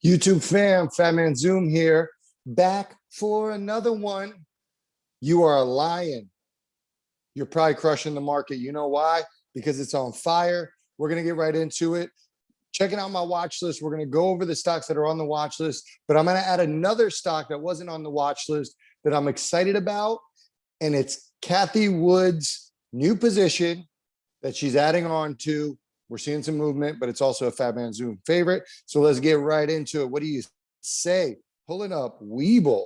YouTube fam, Fat Man Zoom here, back for another one. You are a lion. You're probably crushing the market. You know why? Because it's on fire. We're going to get right into it. Checking out my watch list. We're going to go over the stocks that are on the watch list, but I'm going to add another stock that wasn't on the watch list that I'm excited about. And it's Cathie Wood's new position that she's adding on to. We're seeing some movement, but it's also a Fat Man Zoom favorite. So let's get right into it. What do you say? Pulling up Webull.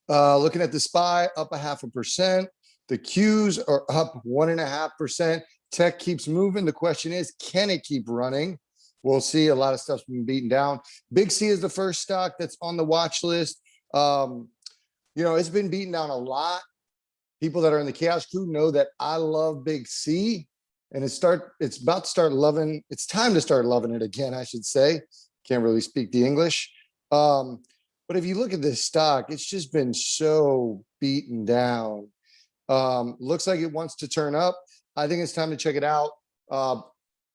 Looking at the SPY, up 0.5%. The Qs are up 1.5%. Tech keeps moving. The question is, can it keep running? We'll see. A lot of stuff's been beaten down. Big C is the first stock that's on the watch list. It's been beaten down a lot. People that are in the chaos crew know that I love Big C, and it's about to start loving. It's time to start loving it again, I should say. Can't really speak the English. But if you look at this stock, it's just been so beaten down. Looks like it wants to turn up. I think it's time to check it out.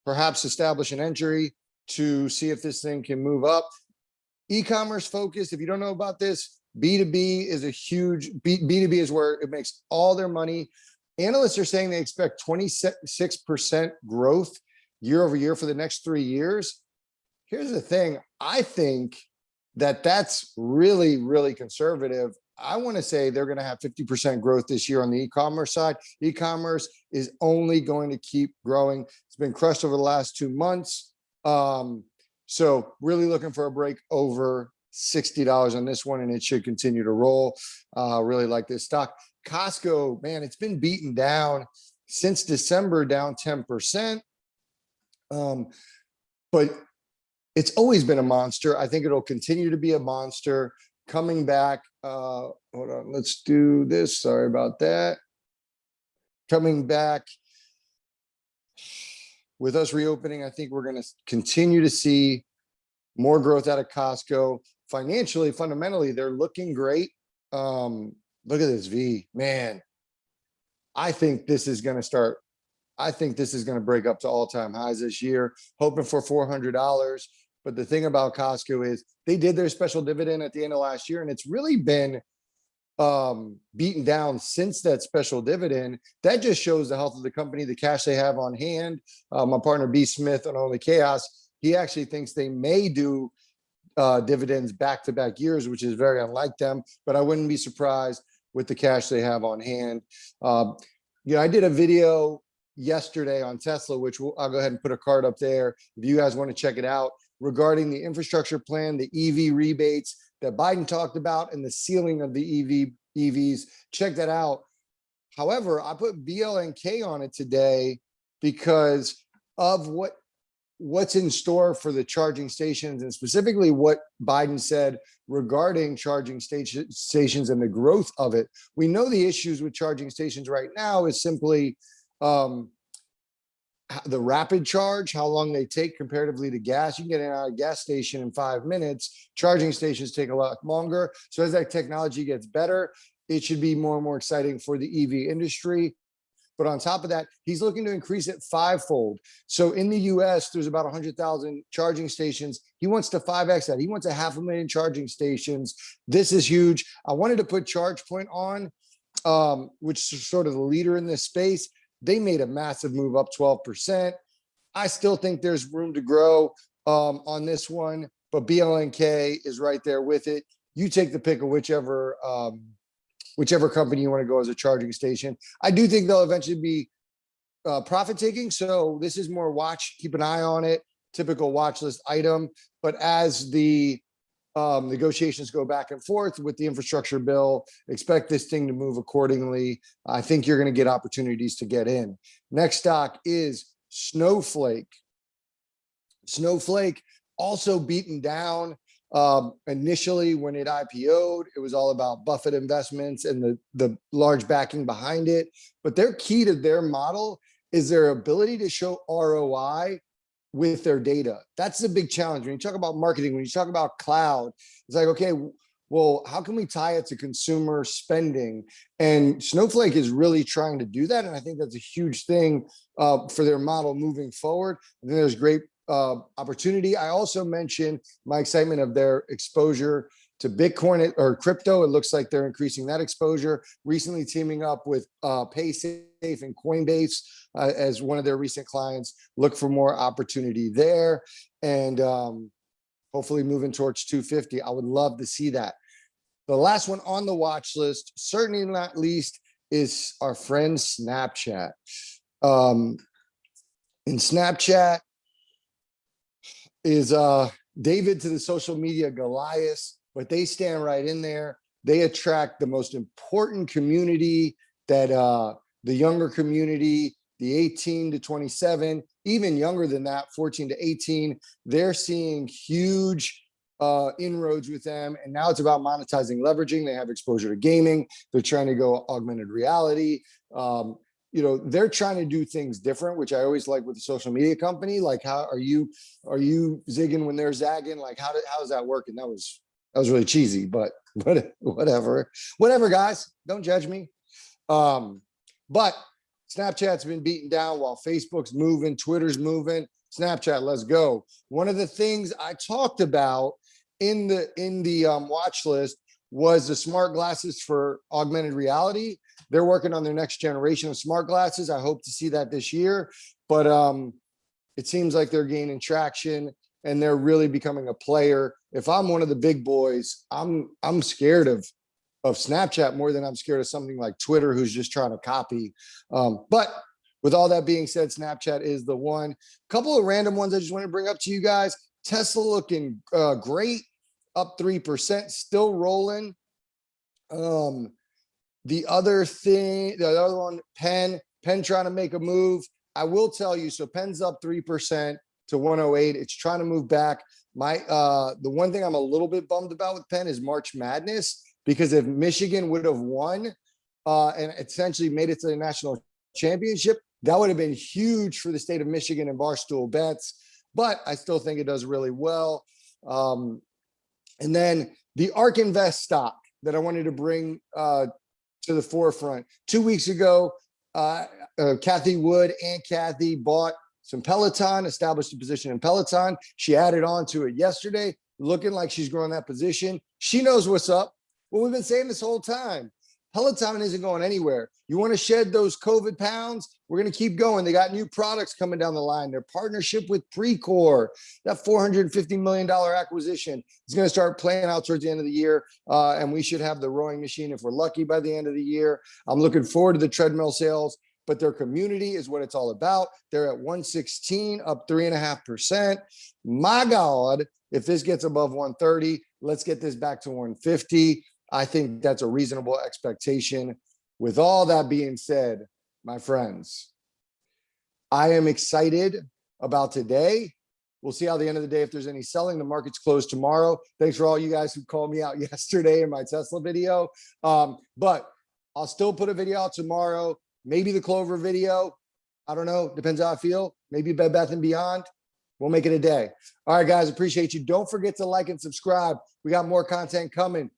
Perhaps establish an entry to see if this thing can move up. E-commerce focused. If you don't know about this, B2B is a huge, B2B is where it makes all their money. Analysts are saying they expect 26% growth year over year for the next 3 years. Here's the thing. I think that that's really, really conservative. I want to say they're going to have 50% growth this year on the e-commerce side. E-commerce is only going to keep growing. It's been crushed over the last 2 months. So really looking for a break over $60 on this one, and it should continue to roll. Really like this stock. Costco, man, it's been beaten down since December, down 10%. But it's always been a monster. I think it'll continue to be a monster. Coming back, hold on, let's do this. Sorry about that. Coming back with us reopening, I think we're going to continue to see more growth out of Costco. Financially, fundamentally, they're looking great. Look at this V, man. I think this is going to start. I think this is going to break up to all-time highs this year, hoping for $400. But the thing about Costco is they did their special dividend at the end of last year, and it's really been beaten down since that special dividend. That just shows the health of the company, the cash they have on hand. My partner B Smith on Only Chaos, he actually thinks they may do dividends back-to-back years, which is very unlike them, but I wouldn't be surprised with the cash they have on hand. I did a video yesterday on Tesla, which I'll go ahead and put a card up there if you guys want to check it out, regarding the infrastructure plan, the EV rebates that Biden talked about, and the ceiling of the EVs. Check that out. However, I put BLNK on it today because of what's in store for the charging stations, and specifically what Biden said regarding charging stations and the growth of it. We know the issues with charging stations right now is simply the rapid charge, how long they take comparatively to gas. You can get in a gas station in 5 minutes. Charging stations take a lot longer. So as that technology gets better, it should be more and more exciting for the EV industry. But on top of that, he's looking to increase it 5-fold. So in the US, there's about 100,000 charging stations. He wants to 5X that. He wants 500,000 charging stations. This is huge. I wanted to put ChargePoint on, which is sort of the leader in this space. They made a massive move up 12%. I still think there's room to grow on this one, but BLNK is right there with it. You take the pick of whichever company you want to go as a charging station. I do think they'll eventually be profit taking. So this is more watch, keep an eye on it, typical watch list item. But as the negotiations go back and forth with the infrastructure bill, expect this thing to move accordingly. I think you're going to get opportunities to get in. Next stock is Snowflake. Snowflake also beaten down. Initially, when it IPO'd, it was all about Buffett investments and the large backing behind it. But their key to their model is their ability to show ROI with their data. That's the big challenge. When you talk about marketing, when you talk about cloud, it's like, okay, well, how can we tie it to consumer spending? And Snowflake is really trying to do that. And I think that's a huge thing for their model moving forward. I think there's great opportunity. I also mentioned my excitement of their exposure to Bitcoin or crypto. It looks like they're increasing that exposure, recently teaming up with PaySafe and Coinbase as one of their recent clients. Look for more opportunity there, and hopefully moving towards 250. I would love to see that. The last one on the watch list, certainly not least, is our friend Snapchat. And Snapchat is David to the social media Goliath, but they stand right in there. They attract the most important community, that the younger community, the 18 to 27, even younger than that, 14 to 18. They're seeing huge inroads with them, and now it's about monetizing, leveraging. They have exposure to gaming. They're trying to go augmented reality. You know, they're trying to do things different, which I always like with the social media company. Like, how are you zigging when they're zagging? Like, how's that working? That was really cheesy, but whatever, guys, don't judge me. But Snapchat's been beaten down while Facebook's moving, Twitter's moving. Snapchat, let's go. One of the things I talked about in the watch list was the smart glasses for augmented reality. They're working on their next generation of smart glasses. I hope to see that this year, but it seems like they're gaining traction and they're really becoming a player. If I'm one of the big boys, I'm scared of Snapchat more than I'm scared of something like Twitter, who's just trying to copy. But with all that being said, Snapchat is the one. Couple of random ones I just want to bring up to you guys. Tesla looking great, up 3%, still rolling. The other one, Penn trying to make a move. I will tell you, so Penn's up 3% to 108. It's trying to move back. The one thing I'm a little bit bummed about with Penn is March Madness, because if Michigan would have won and essentially made it to the national championship, that would have been huge for the state of Michigan and Barstool Bets. But I still think it does really well. And then the ARK Invest stock that I wanted to bring to the forefront. 2 weeks ago, Cathie Wood and Cathie bought some Peloton, established a position in Peloton. She added on to it yesterday, looking like she's growing that position. She knows what's up. Well, we've been saying this whole time, Peloton isn't going anywhere. You want to shed those COVID pounds? We're going to keep going. They got new products coming down the line. Their partnership with Precor, that $450 million acquisition, is going to start playing out towards the end of the year. And we should have the rowing machine, if we're lucky, by the end of the year. I'm looking forward to the treadmill sales, but their community is what it's all about. They're at 116, up 3.5%. My God, if this gets above 130, let's get this back to 150. I think that's a reasonable expectation. With all that being said, my friends, I am excited about today. We'll see how the end of the day, if there's any selling. The market's closed tomorrow. Thanks for all you guys who called me out yesterday in my Tesla video. But I'll still put a video out tomorrow. Maybe the Clover video. I don't know. Depends how I feel. Maybe Bed Bath & Beyond. We'll make it a day. All right, guys. Appreciate you. Don't forget to like and subscribe. We got more content coming.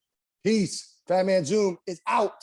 Peace. Fat Man Zoom is out.